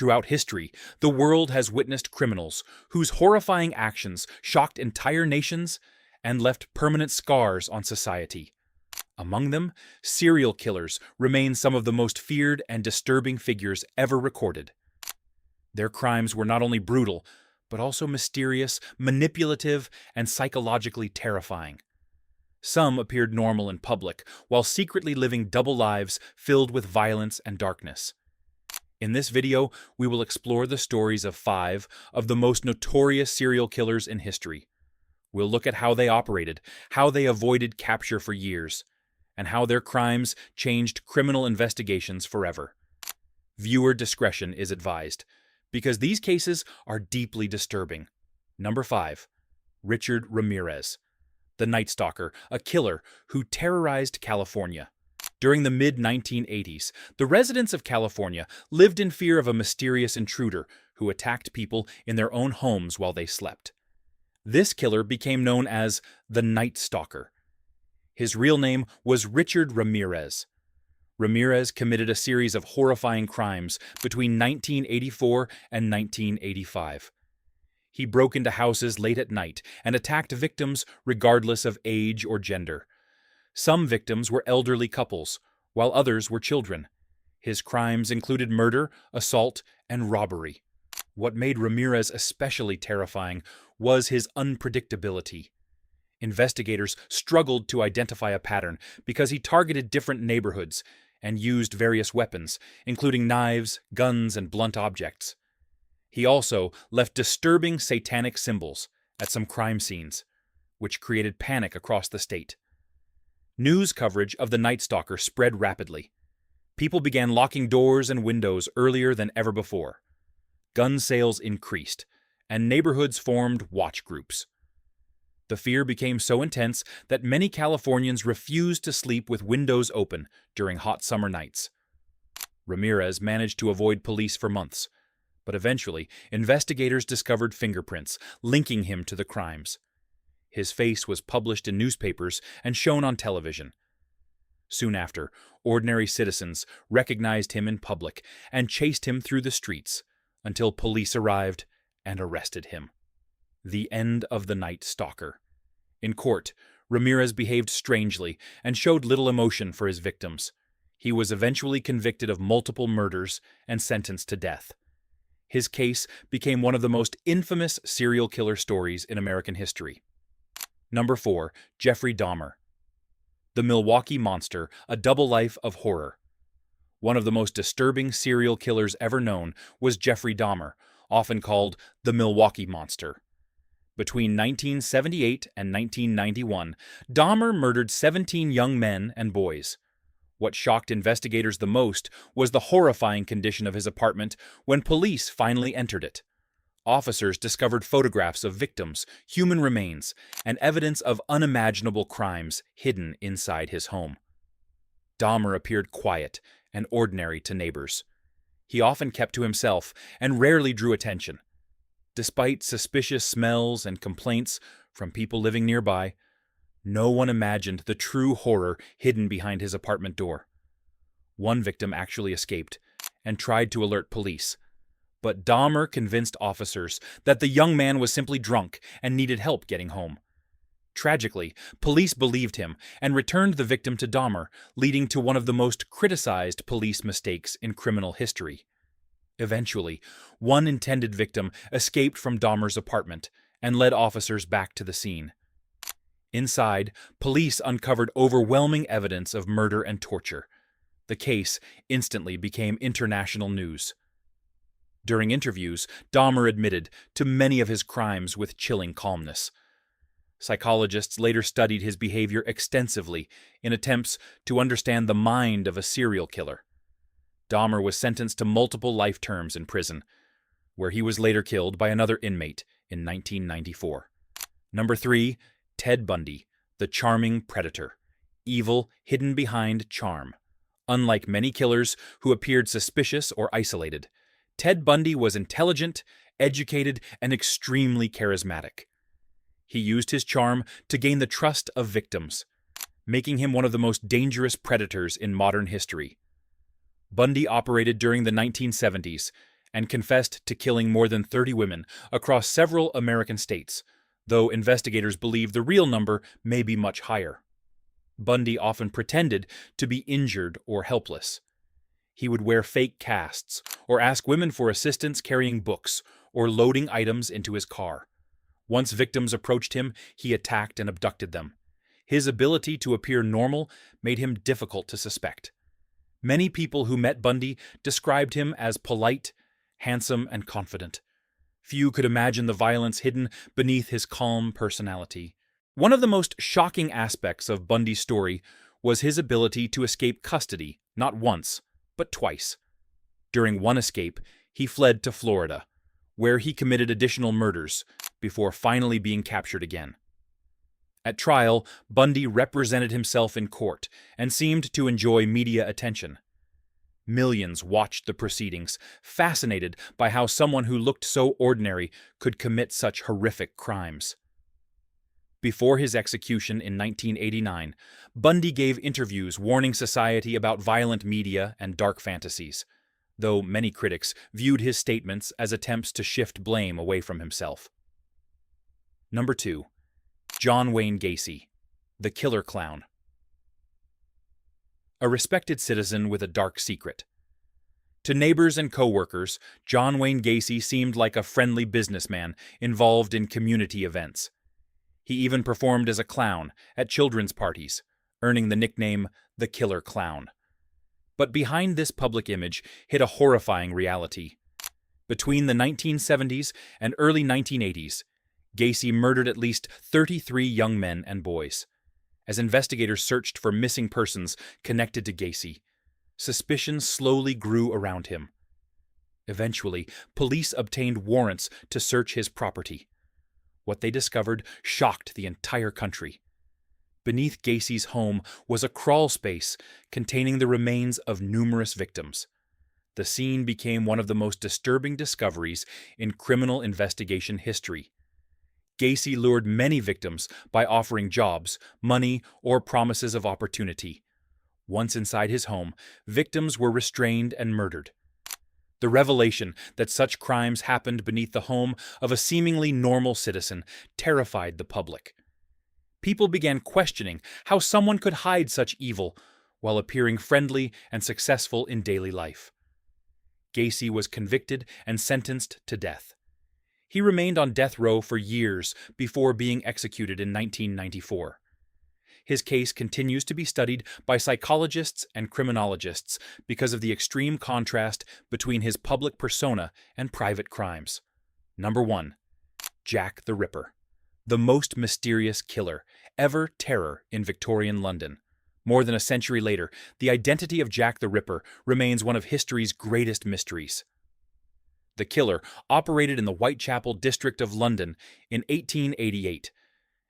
Throughout history, the world has witnessed criminals whose horrifying actions shocked entire nations and left permanent scars on society. Among them, serial killers remain some of the most feared and disturbing figures ever recorded. Their crimes were not only brutal, but also mysterious, manipulative, and psychologically terrifying. Some appeared normal in public, while secretly living double lives filled with violence and darkness. In this video, we will explore the stories of 5 of the most notorious serial killers in history. We'll look at how they operated, how they avoided capture for years, and how their crimes changed criminal investigations forever. Viewer discretion is advised, because these cases are deeply disturbing. Number 5. Richard Ramirez, the Night Stalker, a killer who terrorized California. During the mid-1980s, the residents of California lived in fear of a mysterious intruder who attacked people in their own homes while they slept. This killer became known as the Night Stalker. His real name was Richard Ramirez. Ramirez committed a series of horrifying crimes between 1984 and 1985. He broke into houses late at night and attacked victims regardless of age or gender. Some victims were elderly couples, while others were children. His crimes included murder, assault, and robbery. What made Ramirez especially terrifying was his unpredictability. Investigators struggled to identify a pattern because he targeted different neighborhoods and used various weapons, including knives, guns, and blunt objects. He also left disturbing satanic symbols at some crime scenes, which created panic across the state. News coverage of the Night Stalker spread rapidly. People began locking doors and windows earlier than ever before. Gun sales increased, and neighborhoods formed watch groups. The fear became so intense that many Californians refused to sleep with windows open during hot summer nights. Ramirez managed to avoid police for months, but eventually investigators discovered fingerprints linking him to the crimes. His face was published in newspapers and shown on television. Soon after, ordinary citizens recognized him in public and chased him through the streets until police arrived and arrested him. The end of the Night Stalker. In court, Ramirez behaved strangely and showed little emotion for his victims. He was eventually convicted of multiple murders and sentenced to death. His case became one of the most infamous serial killer stories in American history. Number 4. Jeffrey Dahmer, the Milwaukee Monster, a double life of horror. One of the most disturbing serial killers ever known was Jeffrey Dahmer, often called the Milwaukee Monster. Between 1978 and 1991, Dahmer murdered 17 young men and boys. What shocked investigators the most was the horrifying condition of his apartment when police finally entered it. Officers discovered photographs of victims, human remains, and evidence of unimaginable crimes hidden inside his home. Dahmer appeared quiet and ordinary to neighbors. He often kept to himself and rarely drew attention. Despite suspicious smells and complaints from people living nearby, no one imagined the true horror hidden behind his apartment door. One victim actually escaped and tried to alert police, but Dahmer convinced officers that the young man was simply drunk and needed help getting home. Tragically, police believed him and returned the victim to Dahmer, leading to one of the most criticized police mistakes in criminal history. Eventually, one intended victim escaped from Dahmer's apartment and led officers back to the scene. Inside, police uncovered overwhelming evidence of murder and torture. The case instantly became international news. During interviews, Dahmer admitted to many of his crimes with chilling calmness. Psychologists later studied his behavior extensively in attempts to understand the mind of a serial killer. Dahmer was sentenced to multiple life terms in prison, where he was later killed by another inmate in 1994. Number 3. Ted Bundy, the charming predator. Evil hidden behind charm. Unlike many killers who appeared suspicious or isolated, Ted Bundy was intelligent, educated, and extremely charismatic. He used his charm to gain the trust of victims, making him one of the most dangerous predators in modern history. Bundy operated during the 1970s and confessed to killing more than 30 women across several American states, though investigators believe the real number may be much higher. Bundy often pretended to be injured or helpless. He would wear fake casts or ask women for assistance carrying books or loading items into his car. Once victims approached him, he attacked and abducted them. His ability to appear normal made him difficult to suspect. Many people who met Bundy described him as polite, handsome, and confident. Few could imagine the violence hidden beneath his calm personality. One of the most shocking aspects of Bundy's story was his ability to escape custody, not once, but twice. During one escape, he fled to Florida, where he committed additional murders before finally being captured again. At trial, Bundy represented himself in court and seemed to enjoy media attention. Millions watched the proceedings, fascinated by how someone who looked so ordinary could commit such horrific crimes. Before his execution in 1989, Bundy gave interviews warning society about violent media and dark fantasies, though many critics viewed his statements as attempts to shift blame away from himself. Number 2. John Wayne Gacy, the Killer Clown. A respected citizen with a dark secret. To neighbors and co-workers, John Wayne Gacy seemed like a friendly businessman involved in community events. He even performed as a clown at children's parties, earning the nickname the Killer Clown. But behind this public image hid a horrifying reality. Between the 1970s and early 1980s, Gacy murdered at least 33 young men and boys. As investigators searched for missing persons connected to Gacy, suspicion slowly grew around him. Eventually, police obtained warrants to search his property. What they discovered shocked the entire country. Beneath Gacy's home was a crawl space containing the remains of numerous victims. The scene became one of the most disturbing discoveries in criminal investigation history. Gacy lured many victims by offering jobs, money, or promises of opportunity. Once inside his home, victims were restrained and murdered. The revelation that such crimes happened beneath the home of a seemingly normal citizen terrified the public. People began questioning how someone could hide such evil while appearing friendly and successful in daily life. Gacy was convicted and sentenced to death. He remained on death row for years before being executed in 1994. His case continues to be studied by psychologists and criminologists because of the extreme contrast between his public persona and private crimes. Number 1. Jack the Ripper, the most mysterious killer ever terror in Victorian London. More than a century later, the identity of Jack the Ripper remains one of history's greatest mysteries. The killer operated in the Whitechapel district of London in 1888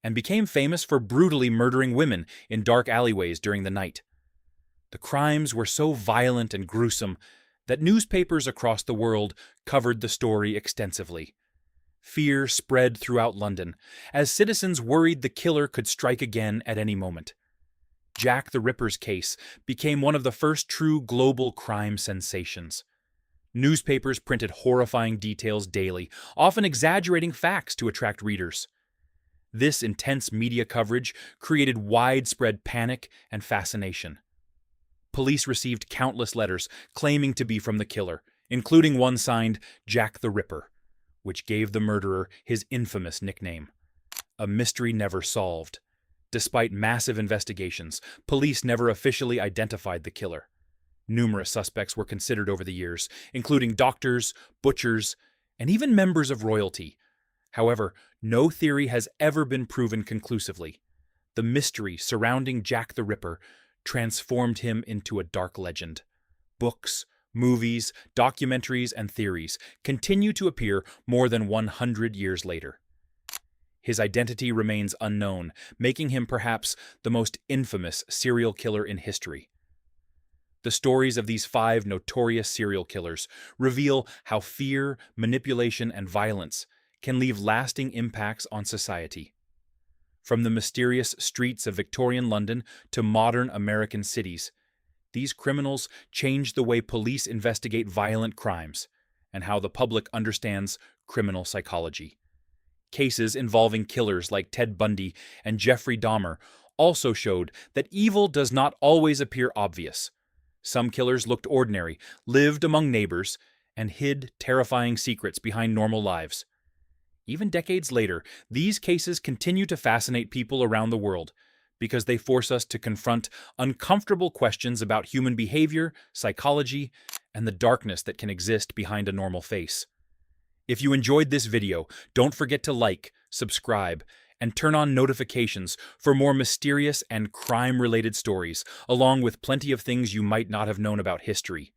and became famous for brutally murdering women in dark alleyways during the night. The crimes were so violent and gruesome that newspapers across the world covered the story extensively. Fear spread throughout London as citizens worried the killer could strike again at any moment. Jack the Ripper's case became one of the first true global crime sensations. Newspapers printed horrifying details daily, often exaggerating facts to attract readers. This intense media coverage created widespread panic and fascination. Police received countless letters claiming to be from the killer, including one signed Jack the Ripper, which gave the murderer his infamous nickname. A mystery never solved. Despite massive investigations, police never officially identified the killer. Numerous suspects were considered over the years, including doctors, butchers, and even members of royalty. However, no theory has ever been proven conclusively. The mystery surrounding Jack the Ripper transformed him into a dark legend. Books, movies, documentaries, and theories continue to appear more than 100 years later. His identity remains unknown, making him perhaps the most infamous serial killer in history. The stories of these 5 notorious serial killers reveal how fear, manipulation, and violence can leave lasting impacts on society. From the mysterious streets of Victorian London to modern American cities, these criminals changed the way police investigate violent crimes and how the public understands criminal psychology. Cases involving killers like Ted Bundy and Jeffrey Dahmer also showed that evil does not always appear obvious. Some killers looked ordinary, lived among neighbors, and hid terrifying secrets behind normal lives. Even decades later, these cases continue to fascinate people around the world because they force us to confront uncomfortable questions about human behavior, psychology, and the darkness that can exist behind a normal face. If you enjoyed this video, don't forget to like, subscribe, and turn on notifications for more mysterious and crime-related stories, along with plenty of things you might not have known about history.